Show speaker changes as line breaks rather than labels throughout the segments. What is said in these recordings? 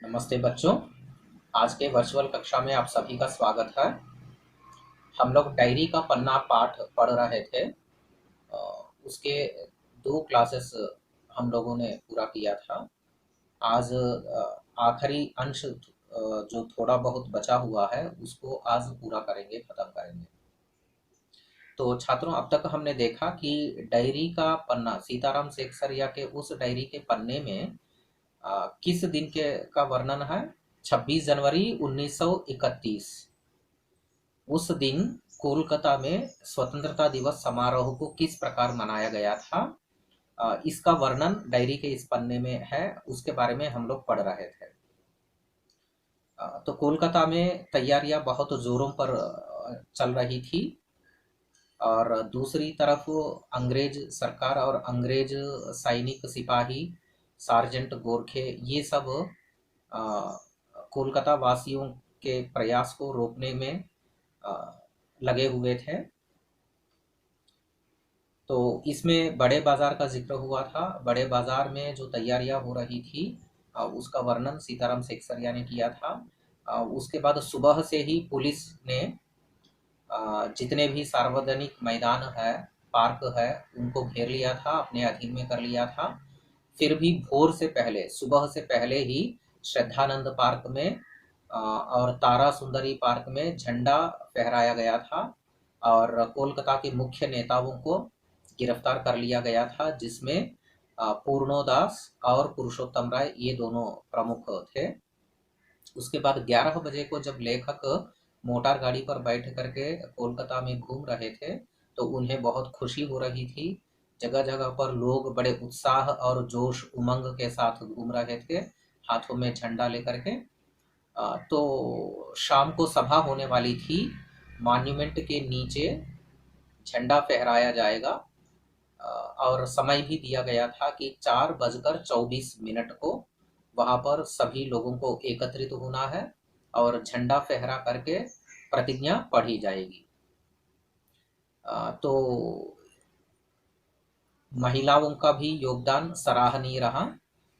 नमस्ते बच्चों। आज के वर्चुअल कक्षा में आप सभी का स्वागत है। हम लोग डायरी का पन्ना पाठ पढ़ रहे थे। उसके दो क्लासेस हम लोगों ने पूरा किया था। आज आखिरी अंश जो थोड़ा बहुत बचा हुआ है उसको आज पूरा करेंगे, खत्म करेंगे। तो छात्रों, अब तक हमने देखा कि डायरी का पन्ना, सीताराम सेकसरिया के उस डायरी के पन्ने में किस दिन के का वर्णन है? 26 जनवरी 1931। उस दिन कोलकाता में स्वतंत्रता दिवस समारोह को किस प्रकार मनाया गया था, इसका वर्णन डायरी के इस पन्ने में है। उसके बारे में हम लोग पढ़ रहे थे। तो कोलकाता में तैयारियां बहुत जोरों पर चल रही थी, और दूसरी तरफ अंग्रेज सरकार और अंग्रेज सैनिक, सिपाही, सार्जेंट गोरखे, ये सब अ, कोलकाता वासियों के प्रयास को रोकने में अ, लगे हुए थे। तो इसमें बड़े बाजार का जिक्र हुआ था। बड़े बाजार में जो तैयारियां हो रही थी उसका वर्णन सीताराम सेकसरिया ने किया था। उसके बाद सुबह से ही पुलिस ने जितने भी सार्वजनिक मैदान है, पार्क है, उनको घेर लिया था, अपने अधीन में कर लिया था। फिर भी भोर से पहले, सुबह से पहले ही श्रद्धानंद पार्क में और तारा सुंदरी पार्क में झंडा फहराया गया था, और कोलकाता के मुख्य नेताओं को गिरफ्तार कर लिया गया था, जिसमें पूर्णोदास और पुरुषोत्तम राय, ये दोनों प्रमुख थे। उसके बाद 11 बजे को जब लेखक मोटर गाड़ी पर बैठ करके कोलकाता में घूम रहे थे, तो उन्हें बहुत खुशी हो रही थी। जगह जगह पर लोग बड़े उत्साह और जोश उमंग के साथ घूम रहे थे, हाथों में झंडा लेकर के। तो शाम को सभा होने वाली थी। मॉन्यूमेंट के नीचे झंडा फहराया जाएगा, और समय भी दिया गया था कि 4:24 को वहां पर सभी लोगों को एकत्रित होना है और झंडा फहरा करके प्रतिज्ञा पढ़ी जाएगी। तो महिलाओं का भी योगदान सराहनीय रहा।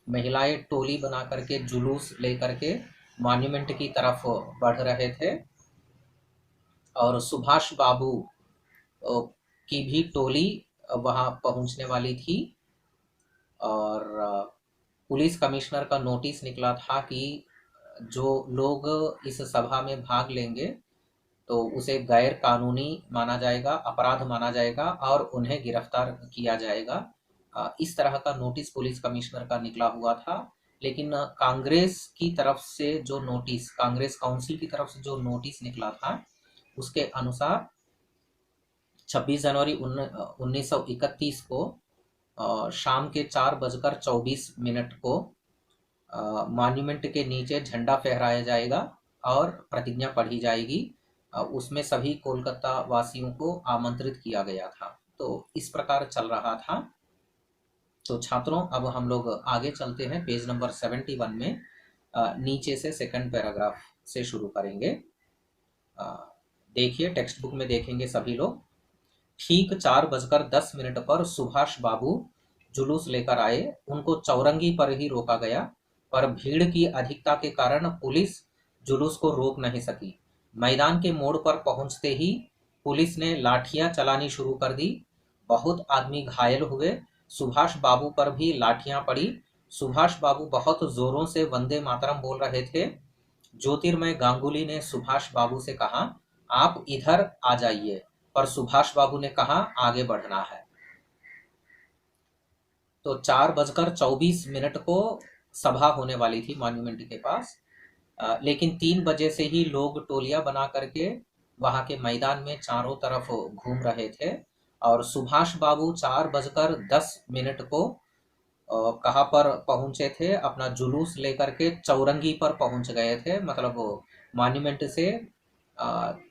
महिलाएं टोली बना करके, जुलूस लेकर के मॉन्यूमेंट की तरफ बढ़ रहे थे, और सुभाष बाबू की भी टोली वहां पहुंचने वाली थी। और पुलिस कमिश्नर का नोटिस निकला था कि जो लोग इस सभा में भाग लेंगे तो उसे गैर कानूनी माना जाएगा, अपराध माना जाएगा, और उन्हें गिरफ्तार किया जाएगा। इस तरह का नोटिस पुलिस कमिश्नर का निकला हुआ था। लेकिन कांग्रेस की तरफ से जो नोटिस, कांग्रेस काउंसिल की तरफ से जो नोटिस निकला था, उसके अनुसार 26 जनवरी 1931 को शाम के 4:24 को मॉन्यूमेंट के नीचे झंडा फहराया जाएगा और प्रतिज्ञा पढ़ी जाएगी। उसमें सभी कोलकाता वासियों को आमंत्रित किया गया था। तो इस प्रकार चल रहा था। तो छात्रों, अब हम लोग आगे चलते हैं। पेज नंबर 71 में नीचे से सेकंड पैराग्राफ से शुरू करेंगे। देखिए, टेक्स्ट बुक में देखेंगे सभी लोग। ठीक 4:10 पर सुभाष बाबू जुलूस लेकर आए। उनको चौरंगी पर ही रोका गया, पर भीड़ की अधिकता के कारण पुलिस जुलूस को रोक नहीं सकी। मैदान के मोड़ पर पहुंचते ही पुलिस ने लाठियां चलानी शुरू कर दी। बहुत आदमी घायल हुए। सुभाष बाबू पर भी लाठियां पड़ी। सुभाष बाबू बहुत जोरों से वंदे मातरम बोल रहे थे। ज्योतिर्मय गांगुली ने सुभाष बाबू से कहा, आप इधर आ जाइए, पर सुभाष बाबू ने कहा, आगे बढ़ना है। तो 4:24 को सभा होने वाली थी मॉन्यूमेंट के पास, लेकिन 3 बजे से ही लोग टोलियां बना करके वहां के मैदान में चारों तरफ घूम रहे थे। और सुभाष बाबू 4:10 को कहाँ पर पहुंचे थे? अपना जुलूस लेकर के चौरंगी पर पहुंच गए थे। मतलब मॉन्यूमेंट से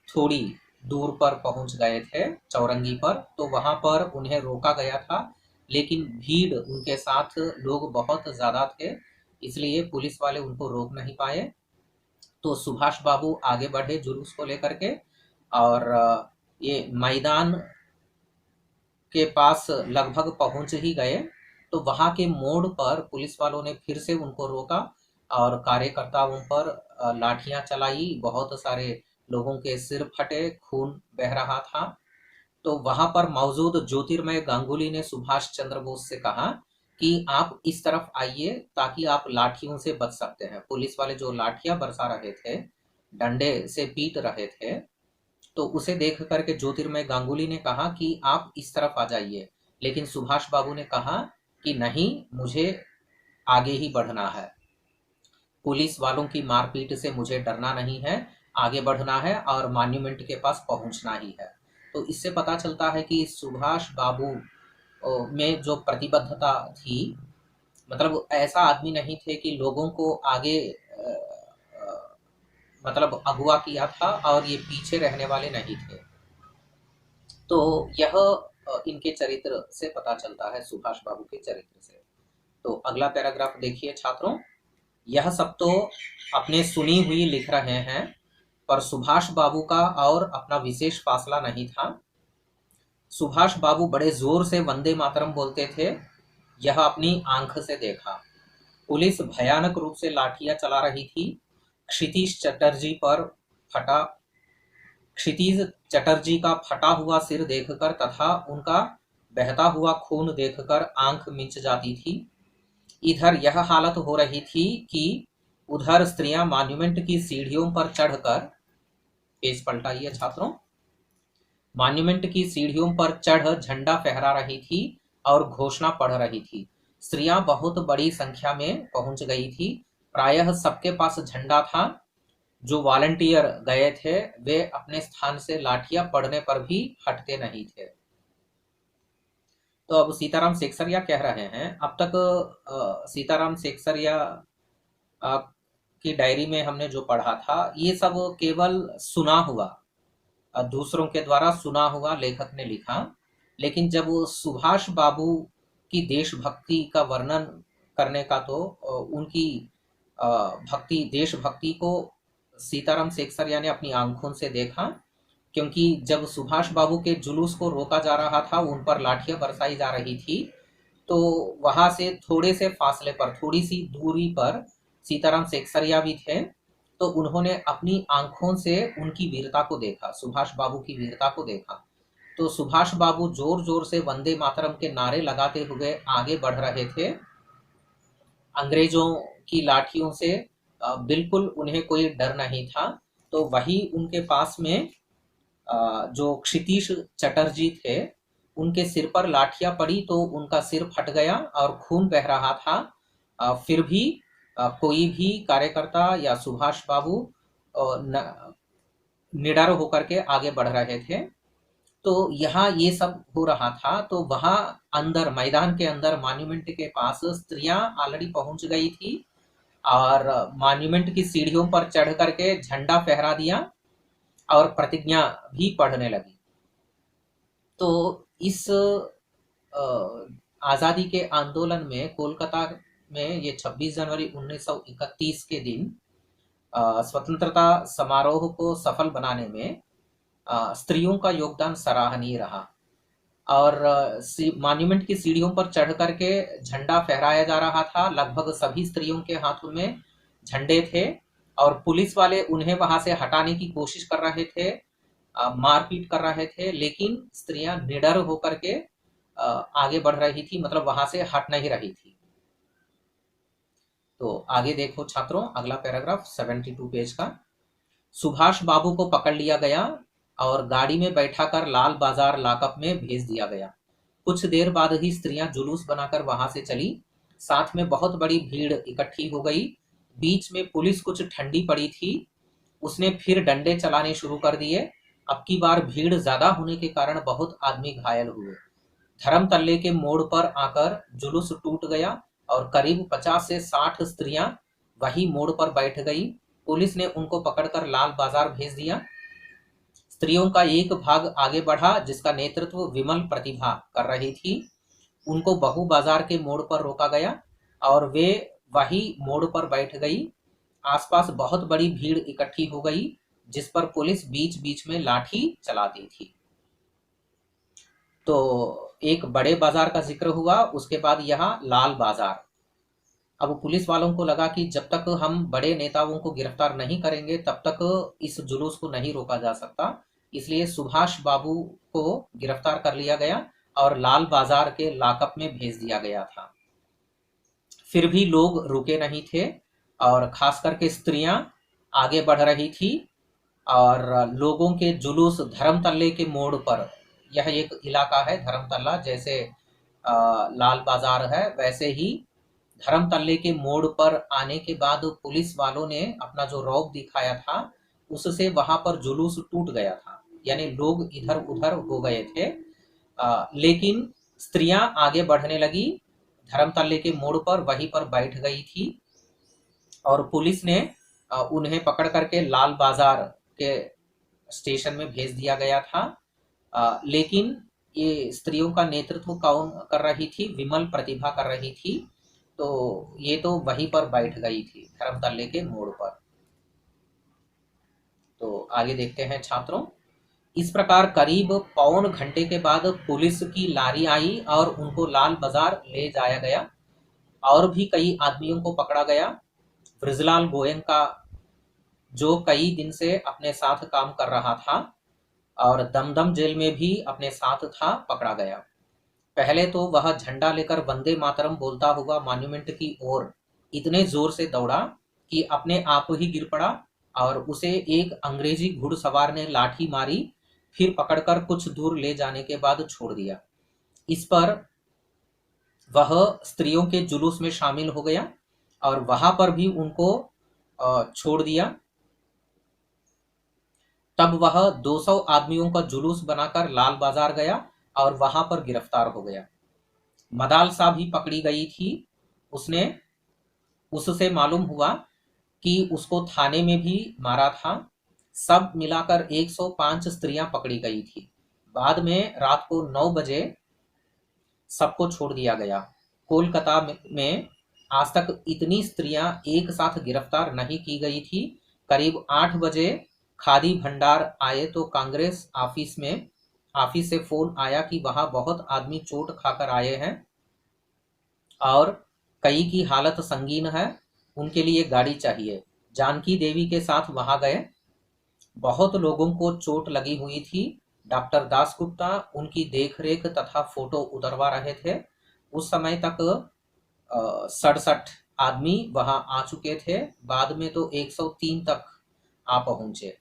थोड़ी दूर पर पहुंच गए थे, चौरंगी पर। तो वहां पर उन्हें रोका गया था, लेकिन भीड़, उनके साथ लोग बहुत ज्यादा थे, इसलिए पुलिस वाले उनको रोक नहीं पाए। तो सुभाष बाबू आगे बढ़े जुलूस को लेकर के, और ये मैदान के पास लगभग पहुंच ही गए। तो वहां के मोड़ पर पुलिस वालों ने फिर से उनको रोका, और कार्यकर्ताओं पर लाठियां चलाई, बहुत सारे लोगों के सिर फटे, खून बह रहा था। तो वहां पर मौजूद ज्योतिर्मय गांगुली ने सुभाष चंद्र बोस से कहा कि आप इस तरफ आइए ताकि आप लाठियों से बच सकते हैं। पुलिस वाले जो लाठियां बरसा रहे थे, डंडे से पीट रहे थे, तो उसे देख करके ज्योतिर्मय गांगुली ने कहा कि आप इस तरफ आ जाइए। लेकिन सुभाष बाबू ने कहा कि नहीं, मुझे आगे ही बढ़ना है, पुलिस वालों की मारपीट से मुझे डरना नहीं है, आगे बढ़ना है और मॉन्यूमेंट के पास पहुंचना ही है। तो इससे पता चलता है कि सुभाष बाबू में जो प्रतिबद्धता थी, मतलब ऐसा आदमी नहीं थे कि लोगों को आगे मतलब अगुवा किया था और ये पीछे रहने वाले नहीं थे। तो यह इनके चरित्र से पता चलता है, सुभाष बाबू के चरित्र से। तो अगला पैराग्राफ देखिए छात्रों। यह सब तो अपने सुनी हुई लिख रहे हैं, पर सुभाष बाबू का और अपना विशेष फासला नहीं था। सुभाष बाबू बड़े जोर से वंदे मातरम बोलते थे, यह अपनी आंख से देखा। पुलिस भयानक रूप से लाठियां चला रही थी। क्षितिज चटर्जी पर फटा क्षितिज चटर्जी का फटा हुआ सिर देखकर तथा उनका बहता हुआ खून देखकर आंख मिंच जाती थी। इधर यह हालत हो रही थी कि उधर स्त्रियां मॉन्यूमेंट की सीढ़ियों पर चढ़कर, पेज पलटाइए छात्रों, मॉन्यूमेंट की सीढ़ियों पर चढ़ झंडा फहरा रही थी और घोषणा पढ़ रही थी। स्त्रियां बहुत बड़ी संख्या में पहुंच गई थी। प्रायः सबके पास झंडा था। जो वॉलंटियर गए थे वे अपने स्थान से लाठियां पड़ने पर भी हटते नहीं थे। तो अब सीताराम सेक्सरिया कह रहे हैं, अब तक सीताराम सेक्सरिया की डायरी में हमने जो पढ़ा था ये सब केवल सुना हुआ, दूसरों के द्वारा सुना हुआ लेखक ने लिखा। लेकिन जब वो सुभाष बाबू की देशभक्ति का वर्णन करने का, तो उनकी भक्ति, देशभक्ति को सीताराम सेक्सरिया ने अपनी आंखों से देखा। क्योंकि जब सुभाष बाबू के जुलूस को रोका जा रहा था, उन पर लाठियां बरसाई जा रही थी, तो वहां से थोड़े से फासले पर, थोड़ी सी दूरी पर सीताराम सेक्सरिया भी थे। तो उन्होंने अपनी आंखों से उनकी वीरता को देखा, सुभाष बाबू की वीरता को देखा। तो सुभाष बाबू जोर जोर से वंदे मातरम के नारे लगाते हुए आगे बढ़ रहे थे। अंग्रेजों की लाठियों से बिल्कुल उन्हें कोई डर नहीं था। तो वही उनके पास में जो क्षितिज चटर्जी थे, उनके सिर पर लाठियां पड़ी तो उनका सिर फट गया और खून बह रहा था। फिर भी कोई भी कार्यकर्ता या सुभाष बाबू निडर होकर के आगे बढ़ रहे थे। तो यहाँ ये सब हो रहा था। तो वहां अंदर, मैदान के अंदर, मॉन्यूमेंट के पास स्त्रियां ऑलरेडी पहुंच गई थी और मॉन्यूमेंट की सीढ़ियों पर चढ़ करके झंडा फहरा दिया और प्रतिज्ञा भी पढ़ने लगी। तो इस आज़ादी के आंदोलन में कोलकाता में ये 26 जनवरी 1931 के दिन स्वतंत्रता समारोह को सफल बनाने में स्त्रियों का योगदान सराहनीय रहा। और मॉन्यूमेंट की सीढ़ियों पर चढ़ करके झंडा फहराया जा रहा था। लगभग सभी स्त्रियों के हाथों में झंडे थे और पुलिस वाले उन्हें वहां से हटाने की कोशिश कर रहे थे, मारपीट कर रहे थे, लेकिन स्त्रियां निडर होकर के आगे बढ़ रही थी, मतलब वहां से हट नहीं रही थी। तो आगे देखो छात्रों, अगला पैराग्राफ 72 पेज का। सुभाष बाबू को पकड़ लिया गया और गाड़ी में बैठाकर लाल बाजार लॉकअप में भेज दिया गया। कुछ देर बाद ही स्त्रियां जुलूस बनाकर वहां से चली। साथ में बहुत बड़ी भीड़ इकट्ठी हो गई। बीच में पुलिस कुछ ठंडी पड़ी थी, उसने फिर डंडे चलाने शुरू कर दिए। अब की बार भीड़ ज्यादा होने के कारण बहुत आदमी घायल हुए। धर्म तल्ले के मोड़ पर आकर जुलूस टूट गया और करीब 50 से 60 स्त्रियां वही मोड़ पर बैठ गई। पुलिस ने उनको पकड़कर लाल बाजार भेज दिया। स्त्रियों का एक भाग आगे बढ़ा जिसका नेतृत्व विमल प्रतिभा कर रही थी। उनको बहु बाजार के मोड़ पर रोका गया और वे वही मोड़ पर बैठ गई। आसपास बहुत बड़ी भीड़ इकट्ठी हो गई जिस पर पुलिस बीच बीच में लाठी चलाती थी। तो एक बड़े बाजार का जिक्र हुआ, उसके बाद यहाँ लाल बाजार। अब पुलिस वालों को लगा कि जब तक हम बड़े नेताओं को गिरफ्तार नहीं करेंगे तब तक इस जुलूस को नहीं रोका जा सकता। इसलिए सुभाष बाबू को गिरफ्तार कर लिया गया और लाल बाजार के लॉकअप में भेज दिया गया था। फिर भी लोग रुके नहीं थे और खास करके स्त्रियां आगे बढ़ रही थी और लोगों के जुलूस धर्मतल्ले के मोड़ पर, यह एक इलाका है धर्मतल्ला, जैसे लाल बाजार है वैसे ही धर्मतल्ले के मोड़ पर आने के बाद पुलिस वालों ने अपना जो रौब दिखाया था उससे वहां पर जुलूस टूट गया था, यानी लोग इधर उधर हो गए थे। लेकिन स्त्रियां आगे बढ़ने लगी, धर्मतल्ले के मोड़ पर वहीं पर बैठ गई थी और पुलिस ने उन्हें पकड़ करके लाल बाजार के स्टेशन में भेज दिया गया था। लेकिन ये स्त्रियों का नेतृत्व कौन कर रही थी? विमल प्रतिभा कर रही थी। तो ये तो वहीं पर बैठ गई थी धर्मतल्ले के मोड़ पर। तो आगे देखते हैं छात्रों। इस प्रकार करीब पौन घंटे के बाद पुलिस की लारी आई और उनको लाल बाजार ले जाया गया। और भी कई आदमियों को पकड़ा गया। ब्रजलाल गोयनका जो कई दिन से अपने साथ काम कर रहा था और दमदम जेल में भी अपने साथ था, पकड़ा गया। पहले तो वह झंडा लेकर वंदे मातरम बोलता हुआ मॉन्यूमेंट की ओर इतने जोर से दौड़ा कि अपने आप ही गिर पड़ा और उसे एक अंग्रेजी घुड़सवार ने लाठी मारी, फिर पकड़कर कुछ दूर ले जाने के बाद छोड़ दिया। इस पर वह स्त्रियों के जुलूस में शामिल हो गया और वहां पर भी उनको छोड़ दिया। तब वह 200 आदमियों का जुलूस बनाकर लाल बाजार गया और वहां पर गिरफ्तार हो गया। मदालसा भी पकड़ी गई थी। उससे मालूम हुआ कि उसको थाने में भी मारा था। सब मिलाकर 105 स्त्रियां पकड़ी गई थी। बाद में रात को 9 बजे सबको छोड़ दिया गया। कोलकाता में आज तक इतनी स्त्रियां एक साथ गिरफ्तार नहीं की गई थी। करीब 8 बजे खादी भंडार आए तो कांग्रेस ऑफिस से फोन आया कि वहां बहुत आदमी चोट खाकर आए हैं और कई की हालत संगीन है, उनके लिए गाड़ी चाहिए। जानकी देवी के साथ वहां गए। बहुत लोगों को चोट लगी हुई थी। डॉक्टर दासगुप्ता उनकी देखरेख तथा फोटो उतरवा रहे थे। उस समय तक 67 आदमी वहां आ चुके थे। बाद में तो 103 तक आ पहुंचे।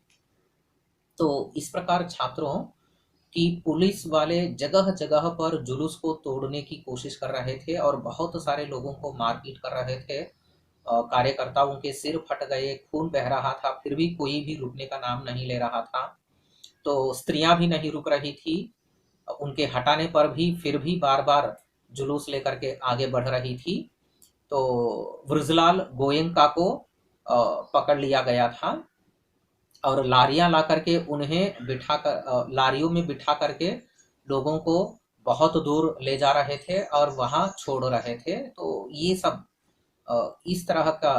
तो इस प्रकार छात्रों की पुलिस वाले जगह जगह पर जुलूस को तोड़ने की कोशिश कर रहे थे और बहुत सारे लोगों को मारपीट कर रहे थे। कार्यकर्ताओं के सिर फट गए, खून बह रहा था, फिर भी कोई भी रुकने का नाम नहीं ले रहा था। तो स्त्रियां भी नहीं रुक रही थी। उनके हटाने पर भी फिर भी बार बार जुलूस लेकर के आगे बढ़ रही थी। तो ब्रजलाल गोयनका को पकड़ लिया गया था और लारियां ला करके उन्हें लारियों में बिठा करके लोगों को बहुत दूर ले जा रहे थे और वहां छोड़ रहे थे। तो ये सब इस तरह का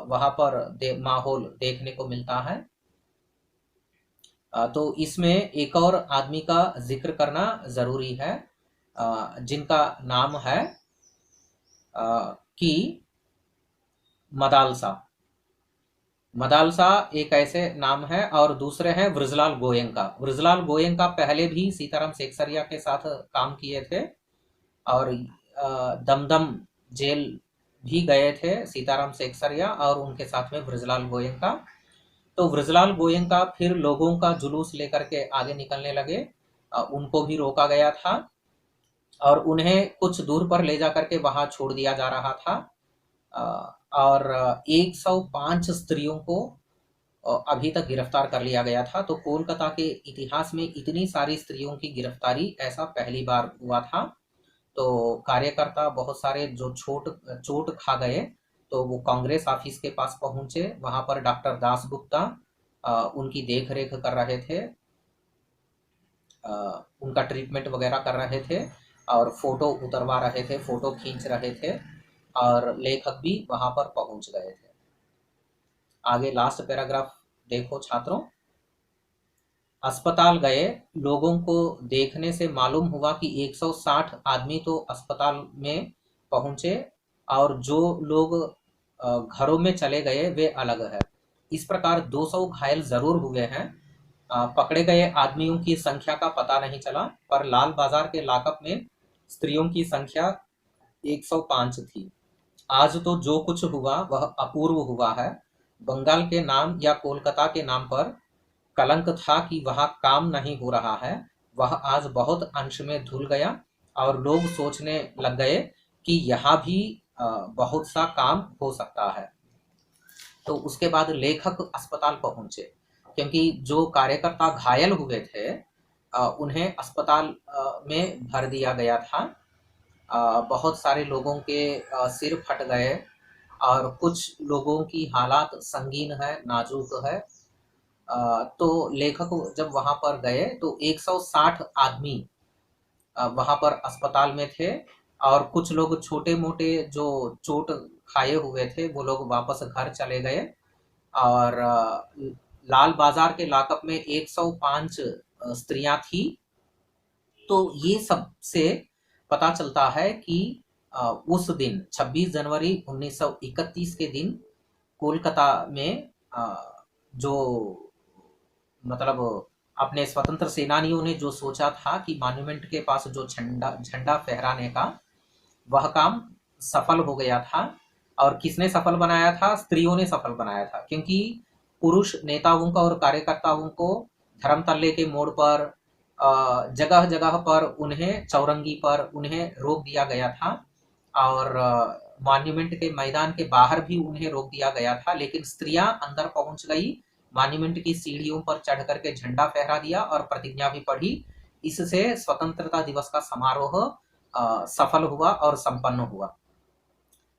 वहां पर माहौल देखने को मिलता है। तो इसमें एक और आदमी का जिक्र करना जरूरी है, जिनका नाम है कि मदालसा। मदालसा एक ऐसे नाम है और दूसरे हैं ब्रजलाल गोयनका। ब्रजलाल गोयनका पहले भी सीताराम सेकसरिया के साथ काम किए थे और दमदम जेल भी गए थे सीताराम सेकसरिया और उनके साथ में ब्रजलाल गोयनका। तो ब्रजलाल गोयनका फिर लोगों का जुलूस लेकर के आगे निकलने लगे। उनको भी रोका गया था और उन्हें कुछ दूर पर ले जा करके वहां छोड़ दिया जा रहा था। और 105 स्त्रियों को अभी तक गिरफ्तार कर लिया गया था। तो कोलकाता के इतिहास में इतनी सारी स्त्रियों की गिरफ्तारी ऐसा पहली बार हुआ था। तो कार्यकर्ता बहुत सारे जो चोट खा गए तो वो कांग्रेस ऑफिस के पास पहुंचे। वहां पर डॉक्टर दासगुप्ता उनकी देख रेख कर रहे थे, उनका ट्रीटमेंट वगैरह कर रहे थे और फोटो उतरवा रहे थे, फोटो खींच रहे थे और लेखक भी वहां पर पहुंच गए थे। आगे लास्ट पैराग्राफ देखो छात्रों। अस्पताल गए, लोगों को देखने से मालूम हुआ कि 160 आदमी तो अस्पताल में पहुंचे और जो लोग घरों में चले गए वे अलग है। इस प्रकार 200 घायल जरूर हुए हैं। पकड़े गए आदमियों की संख्या का पता नहीं चला, पर लाल बाजार के लॉकअप में स्त्रियों की संख्या 105 थी। आज तो जो कुछ हुआ वह अपूर्व हुआ है। बंगाल के नाम या कोलकाता के नाम पर कलंक था कि वहाँ काम नहीं हो रहा है, वह आज बहुत अंश में धुल गया और लोग सोचने लग गए कि यहाँ भी बहुत सा काम हो सकता है। तो उसके बाद लेखक अस्पताल पहुंचे, क्योंकि जो कार्यकर्ता घायल हुए थे उन्हें अस्पताल में भर दिया गया था। बहुत सारे लोगों के सिर फट गए और कुछ लोगों की हालात संगीन है, नाजुक है। तो लेखक जब वहां पर गए तो 160 आदमी वहां पर अस्पताल में थे, और कुछ लोग छोटे मोटे जो चोट खाए हुए थे वो लोग वापस घर चले गए। और लाल बाजार के लॉकअप में 105 स्त्रियां थी। तो ये सब से पता चलता है कि उस दिन 26 जनवरी 1931 के दिन कोलकाता में जो मतलब अपने स्वतंत्र सेनानियों ने जो सोचा था कि मॉन्यूमेंट के पास जो झंडा झंडा फहराने का, वह काम सफल हो गया था। और किसने सफल बनाया था? स्त्रियों ने सफल बनाया था, क्योंकि पुरुष नेताओं को और कार्यकर्ताओं को धर्मतल्ले के मोड़ पर जगह जगह पर उन्हें चौरंगी पर उन्हें रोक दिया गया था, और मॉन्यूमेंट के मैदान के बाहर भी उन्हें रोक दिया गया था। लेकिन स्त्रियां अंदर पहुंच गई, मॉन्यूमेंट की सीढ़ियों पर चढ़ करके झंडा फहरा दिया और प्रतिज्ञा भी पढ़ी। इससे स्वतंत्रता दिवस का समारोह सफल हुआ और संपन्न हुआ।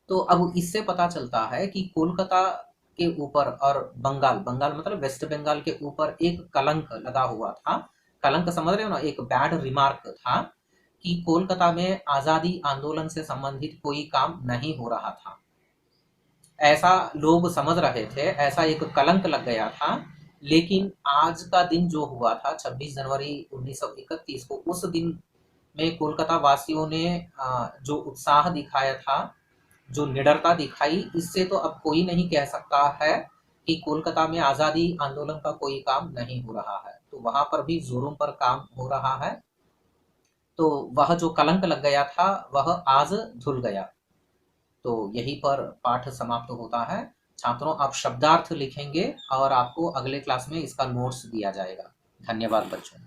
तो अब इससे पता चलता है कि कोलकाता के ऊपर और बंगाल बंगाल मतलब वेस्ट बंगाल के ऊपर एक कलंक लगा हुआ था। कलंक समझ रहे हो ना, एक बैड रिमार्क था कि कोलकाता में आजादी आंदोलन से संबंधित कोई काम नहीं हो रहा था, ऐसा लोग समझ रहे थे, ऐसा एक कलंक लग गया था। लेकिन आज का दिन जो हुआ था 26 जनवरी 1931 को, उस दिन में कोलकाता वासियों ने जो उत्साह दिखाया था, जो निडरता दिखाई, इससे तो अब कोई नहीं कह सकता है कि कोलकाता में आजादी आंदोलन का कोई काम नहीं हो रहा है। तो वहां पर भी जोरों पर काम हो रहा है। तो वह जो कलंक लग गया था वह आज धुल गया। तो यहीं पर पाठ समाप्त होता है। छात्रों, आप शब्दार्थ लिखेंगे और आपको अगले क्लास में इसका नोट्स दिया जाएगा। धन्यवाद बच्चों।